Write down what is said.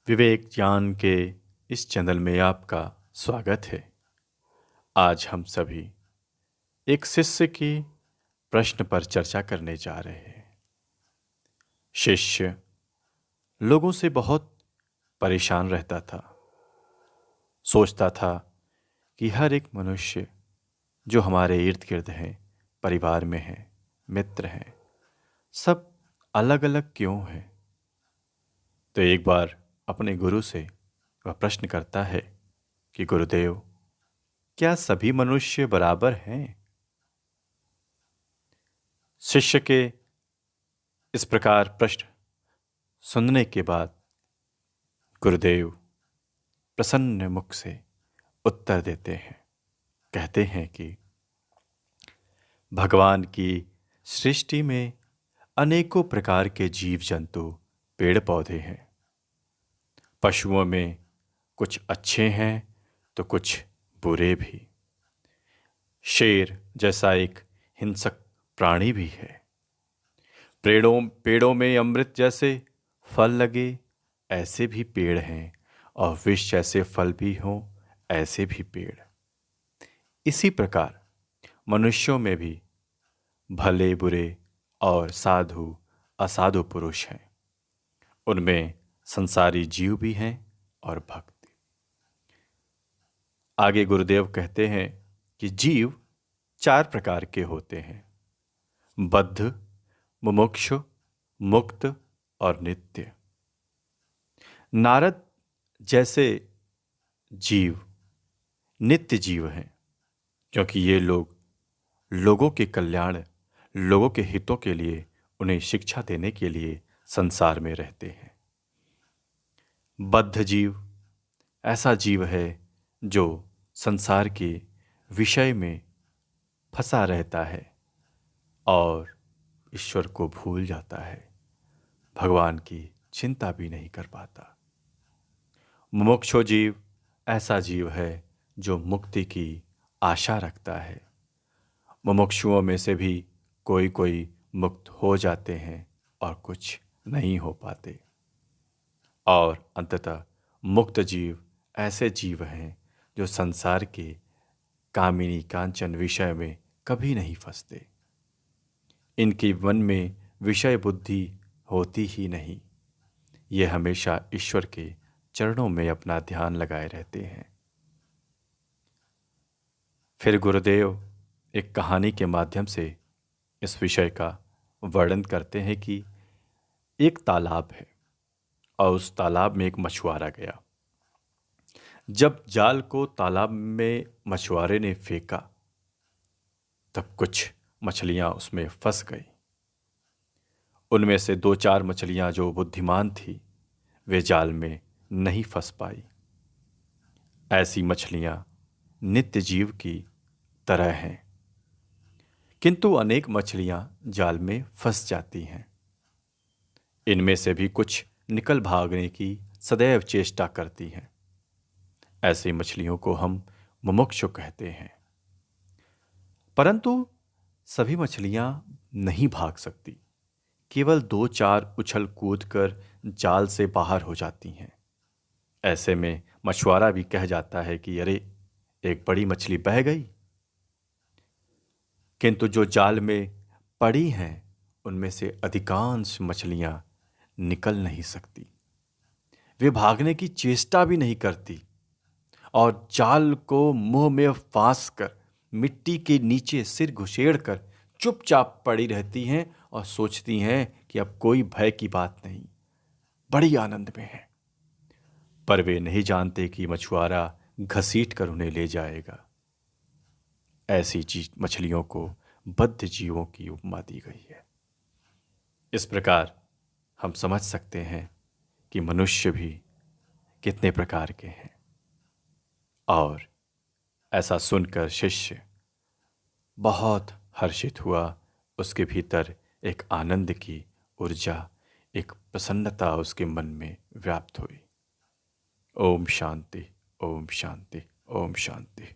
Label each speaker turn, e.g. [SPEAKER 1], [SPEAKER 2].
[SPEAKER 1] विवेक ज्ञान के इस चैनल में आपका स्वागत है। आज हम सभी एक शिष्य की प्रश्न पर चर्चा करने जा रहे हैं। शिष्य लोगों से बहुत परेशान रहता था। सोचता था कि हर एक मनुष्य जो हमारे इर्द गिर्द हैं, परिवार में हैं, मित्र हैं, सब अलग अलग क्यों हैं। तो एक बार अपने गुरु से वह प्रश्न करता है कि गुरुदेव, क्या सभी मनुष्य बराबर हैं? शिष्य के इस प्रकार प्रश्न सुनने के बाद गुरुदेव प्रसन्न मुख से उत्तर देते हैं। कहते हैं कि भगवान की सृष्टि में अनेकों प्रकार के जीव जंतु, पेड़ पौधे हैं। पशुओं में कुछ अच्छे हैं तो कुछ बुरे भी। शेर जैसा एक हिंसक प्राणी भी है। पेड़ों में अमृत जैसे फल लगे ऐसे भी पेड़ हैं, और विष जैसे फल भी हों ऐसे भी पेड़। इसी प्रकार मनुष्यों में भी भले बुरे और साधु असाधु पुरुष हैं। उनमें संसारी जीव भी हैं और भक्त। आगे गुरुदेव कहते हैं कि जीव 4 प्रकार के होते हैं: बद्ध, मुमुक्षु, मुक्त और नित्य। नारद जैसे जीव नित्य जीव हैं, क्योंकि ये लोगों के कल्याण, लोगों के हितों के लिए, उन्हें शिक्षा देने के लिए संसार में रहते हैं। बद्ध जीव ऐसा जीव है जो संसार के विषय में फंसा रहता है और ईश्वर को भूल जाता है, भगवान की चिंता भी नहीं कर पाता। मुमुक्षु जीव ऐसा जीव है जो मुक्ति की आशा रखता है। मुमुक्षुओं में से भी कोई कोई मुक्त हो जाते हैं और कुछ नहीं हो पाते। और अंततः मुक्त जीव ऐसे जीव हैं जो संसार के कामिनी कांचन विषय में कभी नहीं फंसते। इनके मन में विषय बुद्धि होती ही नहीं। ये हमेशा ईश्वर के चरणों में अपना ध्यान लगाए रहते हैं। फिर गुरुदेव एक कहानी के माध्यम से इस विषय का वर्णन करते हैं कि एक तालाब है और उस तालाब में एक मछुआरा गया। जब जाल को तालाब में मछुआरे ने फेंका, तब कुछ मछलियां उसमें फंस गई। उनमें से 2-4 मछलियां जो बुद्धिमान थी, वे जाल में नहीं फंस पाई। ऐसी मछलियां नित्य जीव की तरह हैं, किंतु अनेक मछलियां जाल में फंस जाती हैं। इनमें से भी कुछ निकल भागने की सदैव चेष्टा करती हैं। ऐसी मछलियों को हम मुमुक्षु कहते हैं। परंतु सभी मछलियां नहीं भाग सकती। केवल 2-4 उछल कूद कर जाल से बाहर हो जाती हैं। ऐसे में मछुआरा भी कह जाता है कि अरे, एक बड़ी मछली बह गई। किंतु जो जाल में पड़ी हैं, उनमें से अधिकांश मछलियां निकल नहीं सकती। वे भागने की चेष्टा भी नहीं करती और जाल को मुंह में फांस कर मिट्टी के नीचे सिर घुसेड़ कर चुपचाप पड़ी रहती हैं और सोचती हैं कि अब कोई भय की बात नहीं, बड़ी आनंद में है। पर वे नहीं जानते कि मछुआरा घसीट कर उन्हें ले जाएगा। ऐसी मछलियों को बद्ध जीवों की उपमा दी गई है। इस प्रकार हम समझ सकते हैं कि मनुष्य भी कितने प्रकार के हैं। और ऐसा सुनकर शिष्य बहुत हर्षित हुआ। उसके भीतर एक आनंद की ऊर्जा, एक प्रसन्नता उसके मन में व्याप्त हुई। ओम शांति, ओम शांति, ओम शांति।